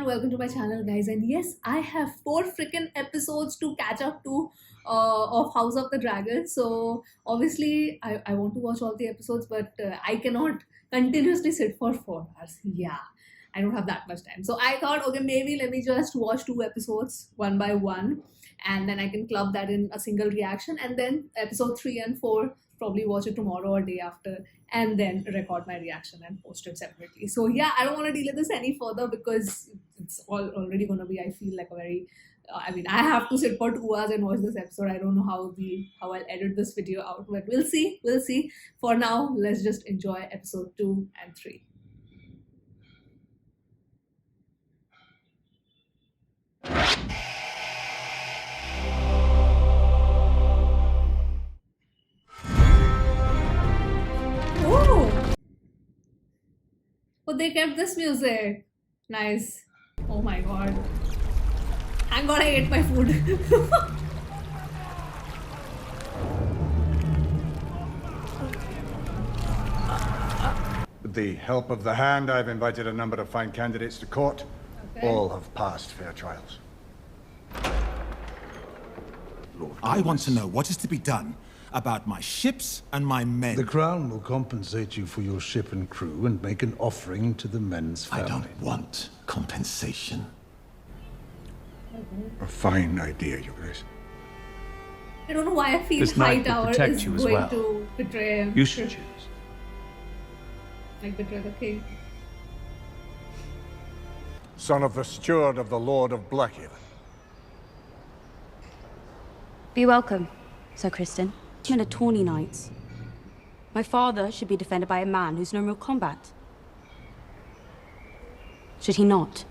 welcome to my channel, guys. And yes, I have 4 freaking episodes to catch up to of House of the Dragon. So obviously I want to watch all the episodes, but I cannot continuously sit for 4 hours. Yeah, I don't have that much time. So I thought, okay, maybe let me just watch 2 episodes one by one, and then I can club that in a single reaction, and then episode 3 and 4 probably watch it tomorrow or day after, and then record my reaction and post it separately. So yeah, I don't want to delay this any further because it's already going to be, I feel like, a very I have to sit for 2 hours and watch this episode. I don't know how I'll edit this video out, but we'll see. For now, let's just enjoy episode 2 and 3. But they kept this music. Nice. Oh my god. Thank god I ate my food. With the help of the Hand, I've invited a number of fine candidates to court. Okay. All have passed fair trials. I want to know what is to be done about my ships and my men. The Crown will compensate you for your ship and crew and make an offering to the men's family. I don't want compensation. A fine idea, Your Grace. I don't know why I feel This knight will Hightower protect is you as going well. to betray him. You should choose. Like betray the king. Son of the steward of the Lord of Blackhaven. Be welcome, Sir Kristen. Men are tawny knights. My father should be defended by a man who's known real combat. Should he not?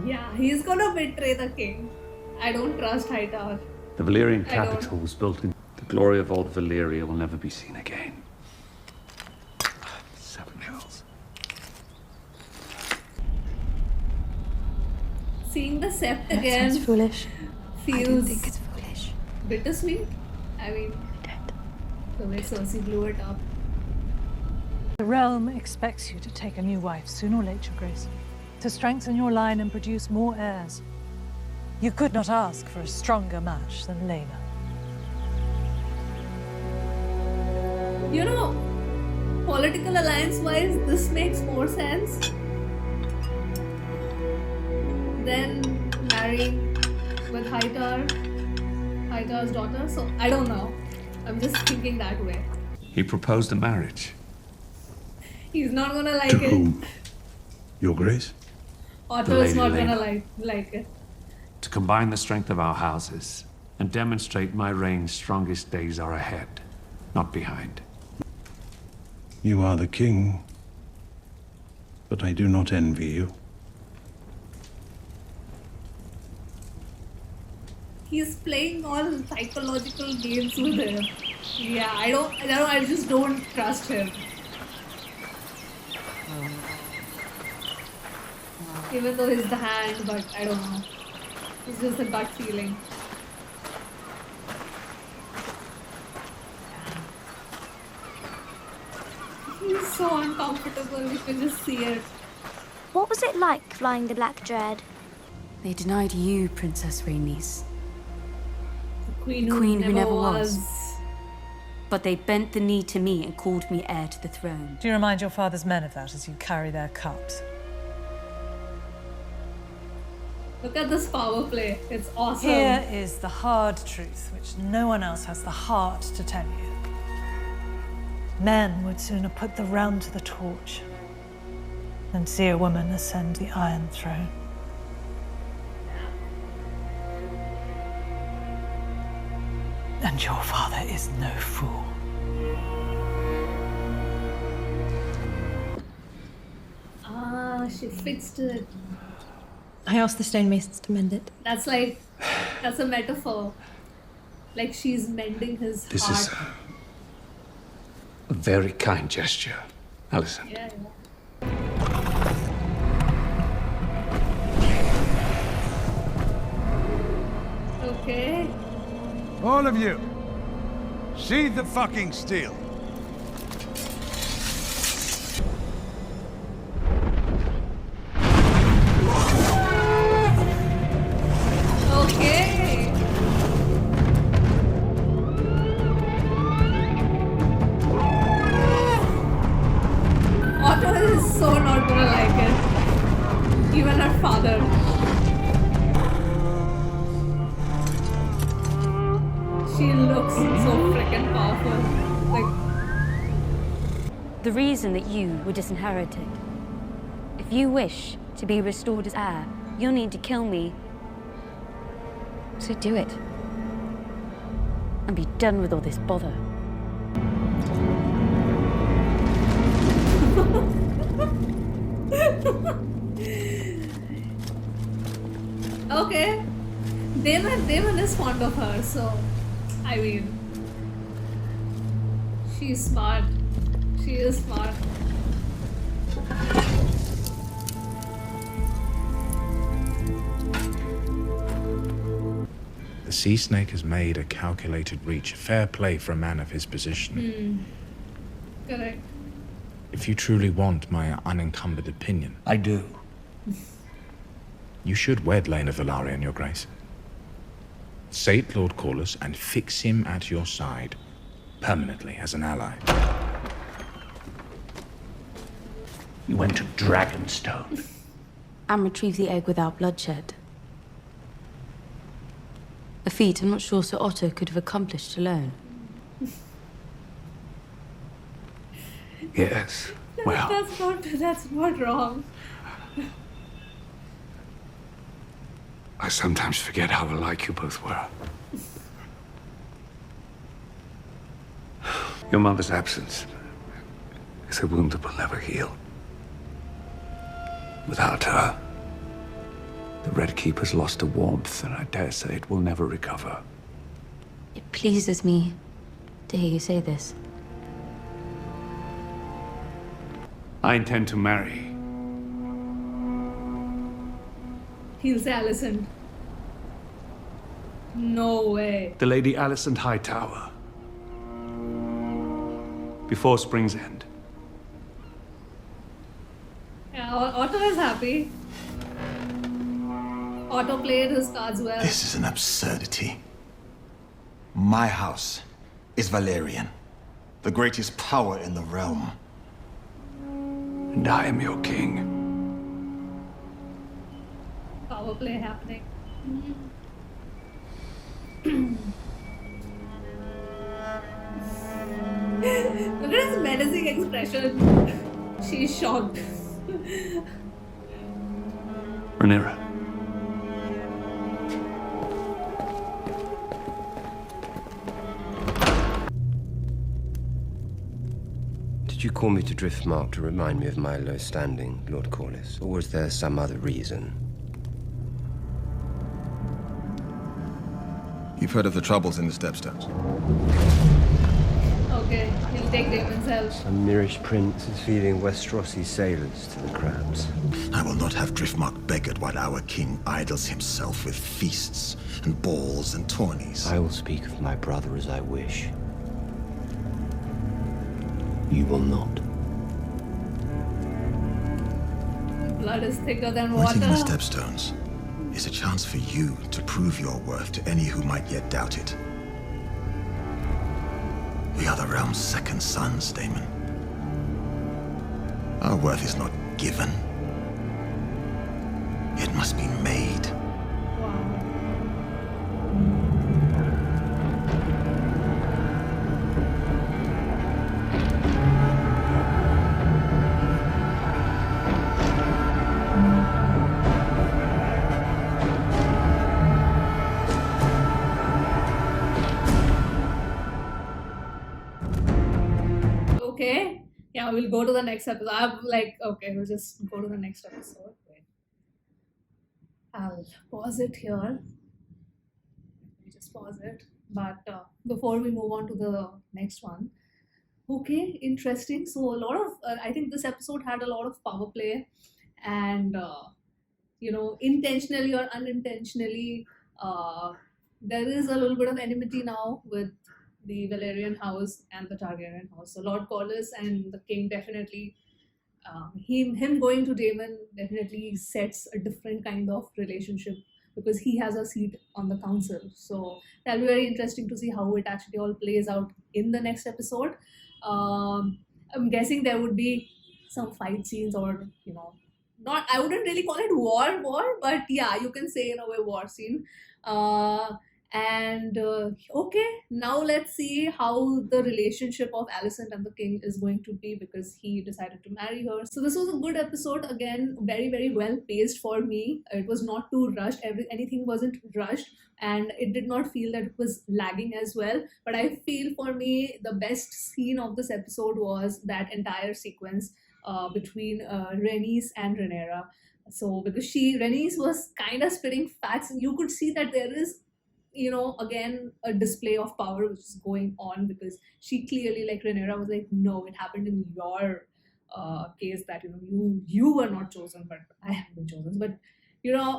Yeah, he's gonna betray the king. I don't trust Hightower. The Valyrian I don't. capital was built in... The glory of old Valyria will never be seen again. 7 hills. Seeing the sept That again sounds foolish. I don't feels think it's foolish. bittersweet. I mean, the way Cersei blew it up. The realm expects you to take a new wife soon or late, Your Grace, to strengthen your line and produce more heirs. You could not ask for a stronger match than Lena. You know, political alliance-wise, this makes more sense than marrying with Hightower's daughter. So I don't know. I'm just thinking that way. He proposed a marriage. He's not gonna like To it. whom? Your Grace? Arthur's Lady not Lena. gonna like it. To combine the strength of our houses and demonstrate my reign's strongest days are ahead, not behind. You are the king, but I do not envy you. He's playing all psychological games with him. Yeah, I just don't trust him. Even though he's the Hand, but I don't know. It's just a gut feeling. He's so uncomfortable, you can just see it. What was it like flying the Black Dread? They denied you, Princess Rhaenys. The queen who never was. But they bent the knee to me and called me heir to the throne. Do you remind your father's men of that as you carry their cups? Look at this power play. It's awesome. Here is the hard truth, which no one else has the heart to tell you. Men would sooner put the realm to the torch than see a woman ascend the Iron Throne. And your father is no fool. Ah, she fixed it. I asked the stonemasons to mend it. That's a metaphor. Like she's mending his This heart. is A very kind gesture, Alicent. Yeah. Okay. All of you, sheathe the fucking steel. powerful. Like, The reason that you were disinherited. If you wish to be restored as heir, you'll need to kill me. So do it. And be done with all this bother. okay. Damon is fond of her, so I mean, she's smart. She is smart. The sea snake has made a calculated reach. Fair play for a man of his position. Correct. If you truly want my unencumbered opinion, I do. you should wed Lena Velaryon, Your Grace. Sate Lord Corlys and fix him at your side, permanently as an ally. You went to Dragonstone. And retrieve the egg without bloodshed. A feat I'm not sure Sir Otto could have accomplished alone. Yes. Well, That's not wrong. I sometimes forget how alike you both were. Your mother's absence is a wound that will never heal. Without her, the Red Keeper's lost a warmth, and I dare say it will never recover. It pleases me to hear you say this. I intend to marry. He'll say Alicent. No way. The Lady Alicent Hightower. Before Spring's End. Yeah, Otto is happy. Otto played his cards well. This is an absurdity. My house is Valerian, the greatest power in the realm. And I am your king. Power play happening. Look at his menacing expression. She's shocked. Rhaenyra. Did you call me to Driftmark to remind me of my low standing, Lord Corlys? Or was there some other reason? You've heard of the troubles in the Stepstones? Okay, he'll take Damon's help. Some Mirish prince is feeding Westerosi sailors to the crabs. I will not have Driftmark beggared while our king idles himself with feasts and balls and tourneys. I will speak of my brother as I wish. You will not. Blood is thicker than Waiting in the water. Stepstones is a chance for you to prove your worth to any who might yet doubt it. We are the realm's second sons, Daemon. Our worth is not given. It must be made. Okay. Yeah, we'll go to the next episode. I'm like, okay, we'll just go to the next episode. Wait. I'll pause it here. Let me just pause it. But before we move on to the next one, okay, interesting. So a lot of, I think this episode had a lot of power play, and intentionally or unintentionally, there is a little bit of enmity now with the Valerian house and the Targaryen house. So Lord Corlys and the king definitely, him going to Daemon definitely sets a different kind of relationship because he has a seat on the council. So that'll be very interesting to see how it actually all plays out in the next episode. I'm guessing there would be some fight scenes or, not, I wouldn't really call it war, but yeah, you can say in a way war scene. And okay, now let's see how the relationship of Alicent and the king is going to be, because he decided to marry her. So this was a good episode. Again, very, very well paced for me. It was not too rushed. Anything wasn't rushed, and it did not feel that it was lagging as well. But I feel for me, the best scene of this episode was that entire sequence between Rhaenys and Rhaenyra. So because Rhaenys was kind of spitting facts, and you could see that there is, again, a display of power which is going on, because she clearly, like Rhaenyra was like, no, it happened in your case, that you were not chosen, but I have been chosen. But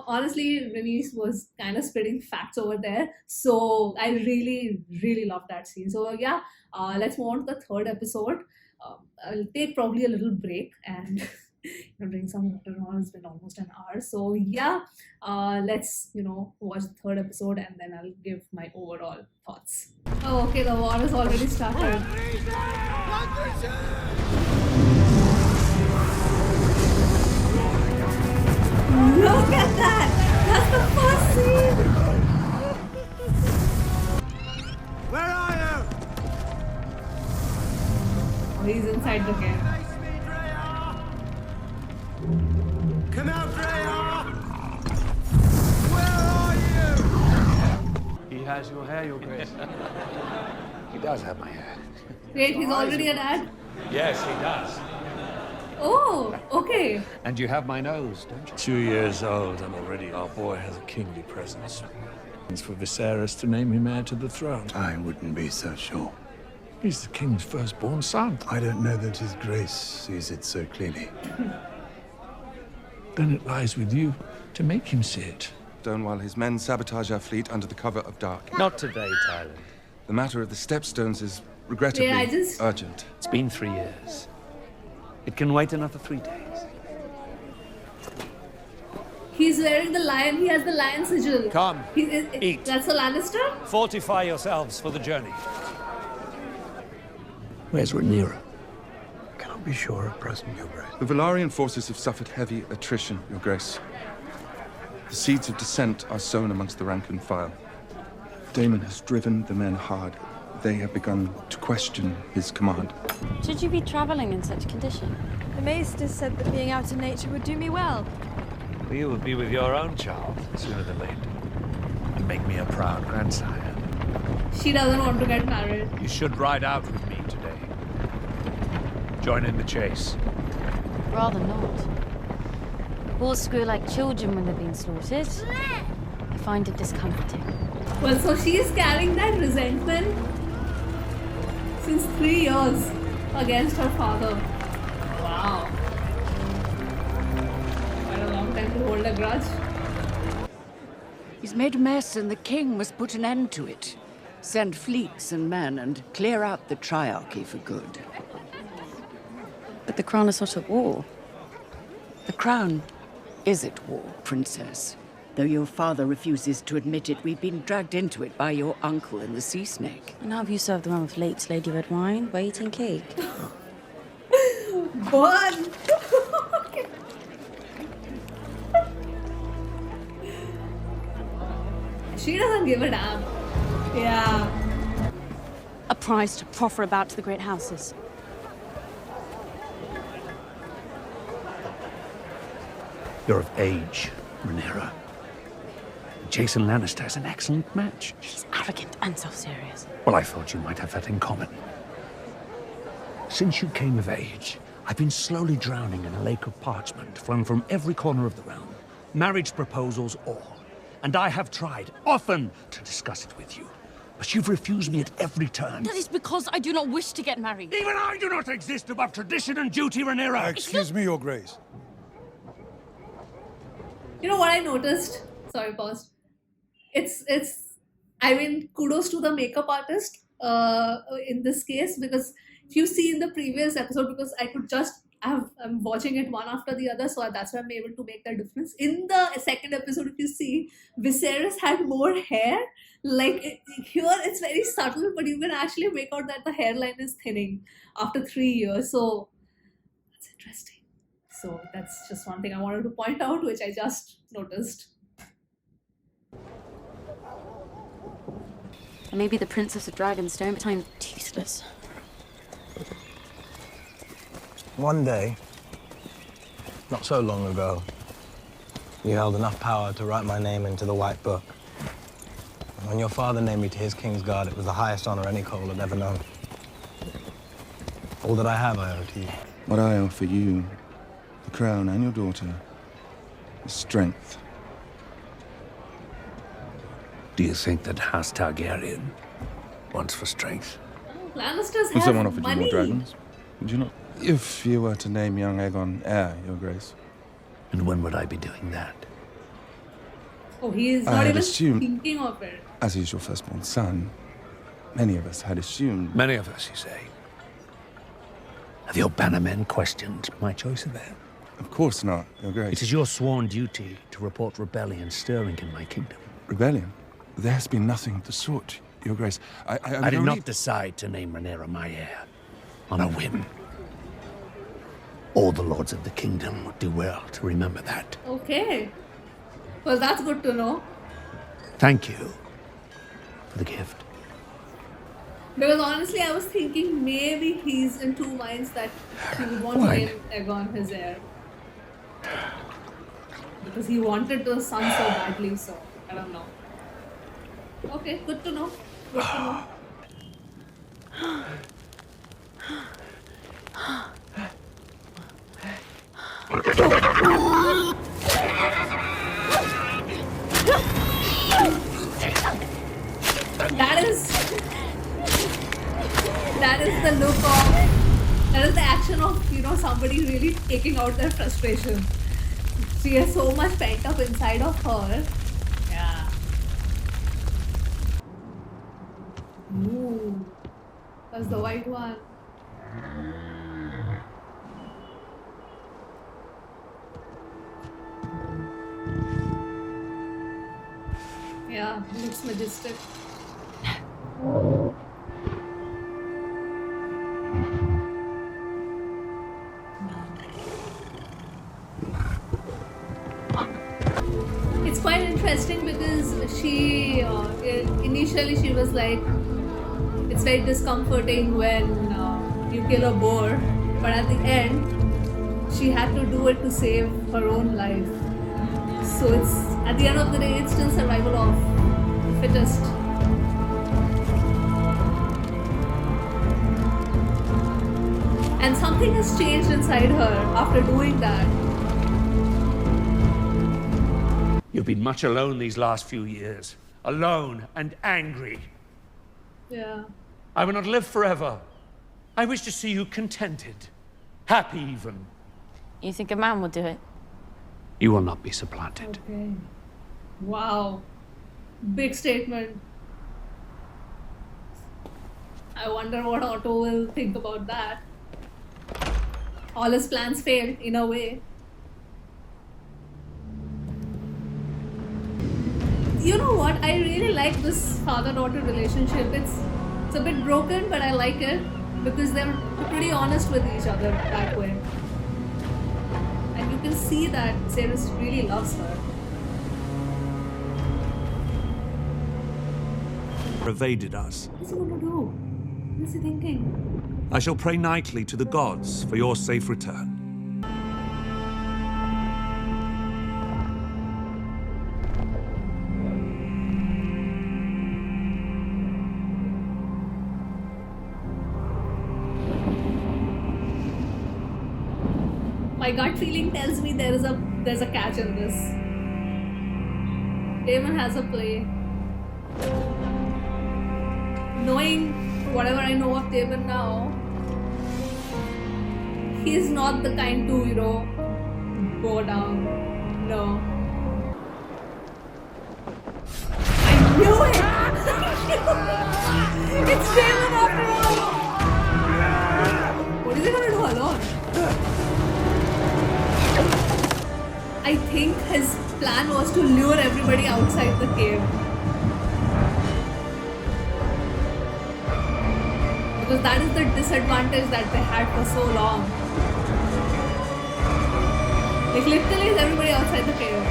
honestly, Rhaenys was kind of spitting facts over there. So I really, really love that scene. So yeah, let's move on to the third episode. I'll take probably a little break and drink some water. It's been almost an hour. So yeah, let's watch the third episode, and then I'll give my overall thoughts. Oh, okay, the war has already started. Look at that! That's the first scene! Where are you? Oh, he's inside the cave. Come out, Freya! Where are you? He has your hair, Your Grace. He does have my hair. Wait, he's already a dad? Yes, he does. Oh, okay. And you have my nose, don't you? 2 years old, and already our boy has a kingly presence. It's for Viserys to name him heir to the throne. I wouldn't be so sure. He's the king's firstborn son. I don't know that His Grace sees it so clearly. Then it lies with you to make him see it. Done while his men sabotage our fleet under the cover of dark. Not today, Tyler. The matter of the Stepstones is regrettably urgent. It's been 3 years. It can wait another 3 days. He's wearing the lion. He has the lion sigil. Come, eat. That's a Lannister? Fortify yourselves for the journey. Where's Rhaenyra? Cannot be sure at present, Your Grace. The Velaryon forces have suffered heavy attrition, Your Grace. The seeds of dissent are sown amongst the rank and file. Daemon has driven the men hard. They have begun to question his command. Should you be traveling in such condition? The maester said that being out in nature would do me well. You will be with your own child sooner than later. And make me a proud grandsire. She doesn't want to get married. You should ride out with me today. Join in the chase. Rather not. Bulls screw like children when they're being slaughtered. I find it discomforting. Well, so she is carrying that resentment since 3 years against her father. Wow. Quite a long time to hold a grudge. He's made a mess, and the king must put an end to it. Send fleets and men and clear out the Triarchy for good. But the crown is not at war. The crown is at war, Princess. Though your father refuses to admit it, we've been dragged into it by your uncle and the sea snake. And how have you served the one with late Lady Red Wine by eating cake? Burn! She doesn't give a damn. Yeah. A prize to proffer about to the great houses. You're of age, Rhaenyra. Jason Lannister is an excellent match. He's arrogant and self-serious. Well, I thought you might have that in common. Since you came of age, I've been slowly drowning in a lake of parchment flung from every corner of the realm. Marriage proposals, all. And I have tried, often, to discuss it with you. But you've refused me at every turn. That is because I do not wish to get married. Even I do not exist above tradition and duty, Rhaenyra. Excuse me, Your Grace. You know what I noticed? Sorry, pause. I mean, kudos to the makeup artist in this case, because if you see in the previous episode, because I could I'm watching it one after the other, so that's why I'm able to make that difference. In the second episode, if you see, Viserys had more hair. Like, here it's very subtle, but you can actually make out that the hairline is thinning after 3 years. So, that's interesting. So, that's just one thing I wanted to point out, which I just noticed. And maybe the Princess of Dragonstone, but I'm toothless. One day, not so long ago, you held enough power to write my name into the White Book. When your father named me to his King's Guard, it was the highest honor any Cole had ever known. All that I have, I owe to you. What I offer you, the crown and your daughter, is strength. Do you think that House Targaryen wants for strength? Lannisters If have someone offered money. you more dragons, would you not? If you were to name young Aegon heir, Your Grace. And when would I be doing that? Oh, he is I not had even assumed- thinking of it. As he's your firstborn son, many of us had assumed... Many of us, you say? Have your bannermen questioned my choice of heir? Of course not, Your Grace. It is your sworn duty to report rebellion stirring in my kingdom. Rebellion? There has been nothing of the sort, Your Grace. I did only- not decide to name Rhaenyra my heir on a whim. All the lords of the kingdom would do well to remember that. Okay. Well, that's good to know. Thank you for the gift. Because honestly, I was thinking maybe he's in two minds that he would want to Why? name Aegon his heir. Because he wanted the son so badly, so I don't know. Okay, good to know. Good to know. That is the look of, that is the action of, you know, somebody really taking out their frustration. She has so much pent up inside of her. Yeah. Ooh. That's the white one. Yeah, looks majestic. It's quite interesting because she initially she was like, it's very discomforting when you kill a boar, but at the end she had to do it to save her own life. So it's, at the end of the day, it's still survival of the fittest. And something has changed inside her after doing that. You've been much alone these last few years. Alone and angry. Yeah. I will not live forever. I wish to see you contented. Happy even. You think a man will do it? You will not be supplanted. Okay. Wow. Big statement. I wonder what Otto will think about that. All his plans failed, in a way. You know what? I really like this father-daughter relationship. It's a bit broken, but I like it because they're pretty honest with each other that way. And you can see that Cerys really loves her. Evaded us. What's he gonna do? What's he thinking? I shall pray nightly to the gods for your safe return. My gut feeling tells me there's a catch in this. Daemon has a play. Knowing whatever I know of Daemon now, he's not the kind to, you know, go down. No. I knew it! It's Daemon after all! What is he gonna do alone? I think his plan was to lure everybody outside the cave. Because that is the disadvantage that they had for so long. Like literally is everybody outside the cave.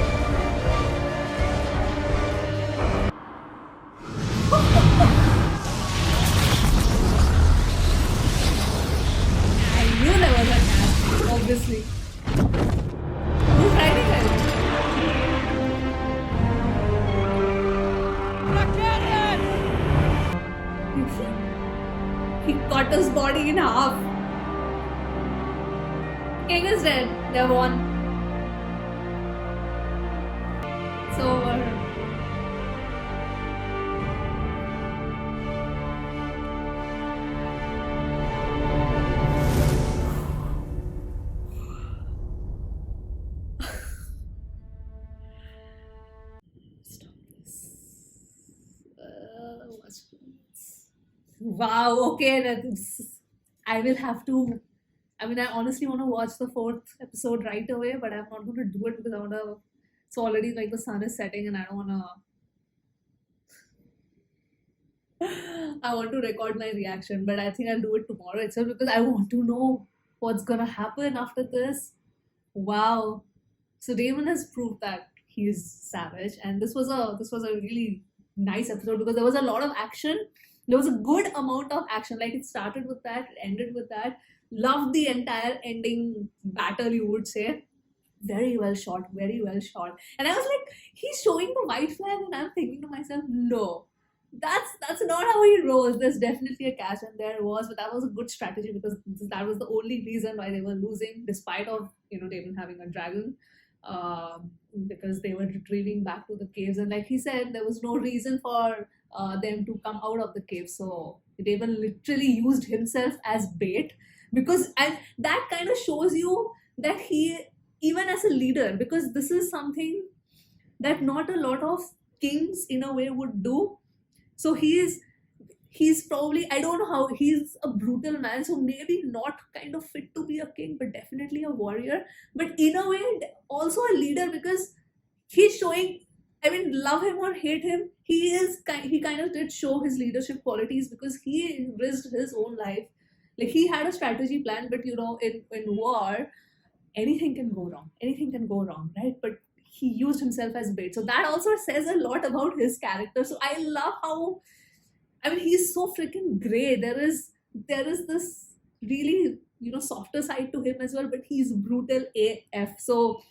party in half. King is dead. They won. It's over. Wow, okay. I will have to. I mean, I honestly want to watch the 4th episode right away, but I'm not going to do it because I want to. It's already like the sun is setting, and I don't want to. I want to record my reaction, but I think I'll do it tomorrow itself because I want to know what's gonna happen after this. Wow. So Damon has proved that he's savage, and this was a really nice episode because there was a lot of action. There was a good amount of action. Like it started with that, it ended with that. Loved the entire ending battle, you would say. Very well shot, very well shot. And I was like, he's showing the white flag, and I'm thinking to myself, no, that's not how he rolls. There's definitely a catch, and there was, but that was a good strategy because that was the only reason why they were losing, despite of Damon having a dragon, because they were retrieving back to the caves, and like he said, there was no reason for them to come out of the cave. So Damon literally used himself as bait because, and that kind of shows you that he, even as a leader, because this is something that not a lot of kings in a way would do. So he's probably, I don't know how, he's a brutal man, so maybe not kind of fit to be a king, but definitely a warrior, but in a way also a leader because he's showing, I mean, love him or hate him, he kind of did show his leadership qualities because he risked his own life. Like he had a strategy plan, but in war, anything can go wrong, right? But he used himself as bait. So that also says a lot about his character. So I love how, I mean, he's so freaking grey. There is this really, softer side to him as well, but he's brutal AF. So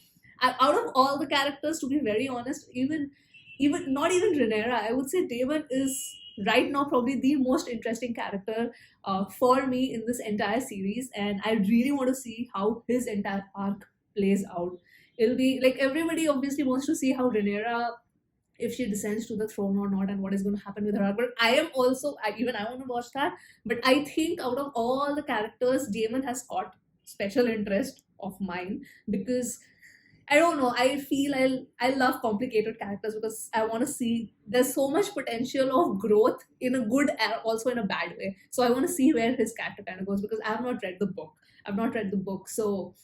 out of all the characters, to be very honest, even not even Rhaenyra, I would say Damon is right now probably the most interesting character for me in this entire series, and I really want to see how his entire arc plays out. It'll be like everybody obviously wants to see how Rhaenyra, if she descends to the throne or not, and what is going to happen with her. But I am also, I want to watch that. But I think out of all the characters, Damon has caught special interest of mine because I don't know. I feel I love complicated characters because I want to see there's so much potential of growth in a good, also in a bad way. So I want to see where his character kind of goes because I have not read the book. So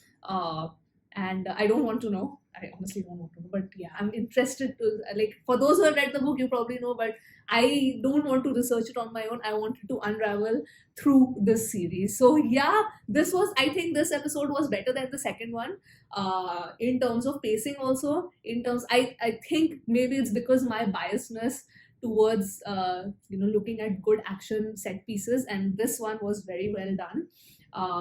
and I don't want to know. I honestly don't want to know. But yeah, I'm interested to, like, for those who have read the book, you probably know, but I don't want to research it on my own. I wanted to unravel through this series. So yeah, I think this episode was better than the second one in terms of pacing also. I think maybe it's because my biasness towards looking at good action set pieces, and this one was very well done.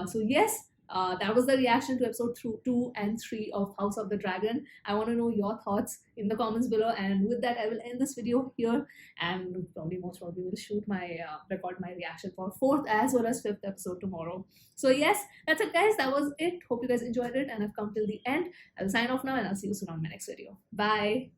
So yes, that was the reaction to episode 2 and 3 of House of the Dragon. I want to know your thoughts in the comments below, and with that I will end this video here, and most probably will record my reaction for 4th as well as 5th episode tomorrow. So yes, that's it guys, that was it. Hope you guys enjoyed it and have come till the end. I'll sign off now, and I'll see you soon on my next video. Bye.